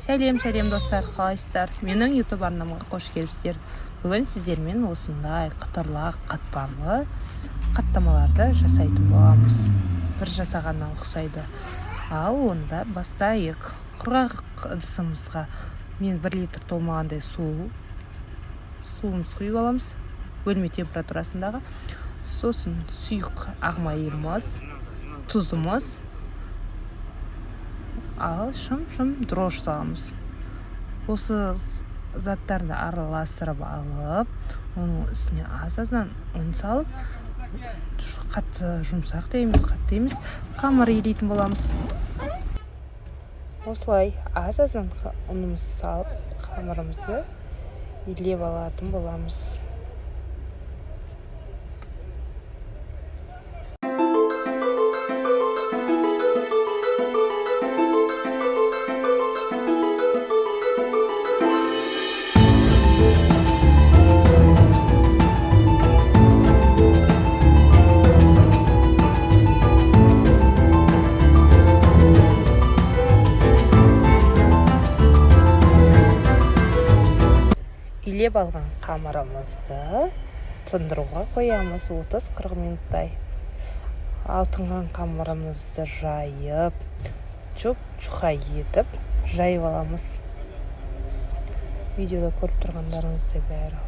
Сәлем достар, қалайсыздар? Менің YouTube арнамға қош келіпсіздер. Бүгін сіздермен осындай қатарлы, қатпарлы қаттамаларды жасайтын боламыз. Бір жасағаннан ұқсайды. Ал онда бастайық. Құрғақ ыдысымызға мен 1 литр толмағандай суымыз құйып аламыз. Бөлме температурасындағы. Сосын сұйық ақ майымыз, тұзымыз, ал шым дрожь саламыз. Осы заттарды араластырып алып, оның үстіне аз-аздан ұн салып, қатты жұмсақ дейміз, қатты емес, қамыр илейтін боламыз. Осылай аз-аздан ұнымыз салып, қамырымызды илеп алатын боламыз. Илеп алған қамырымызды тындыруға қоямыз 30-40 минуттай. Алтынған қамырымызды жайып, чуқа етіп жайып аламыз. Видеода көріп тұрғандарыңыздай бәрі.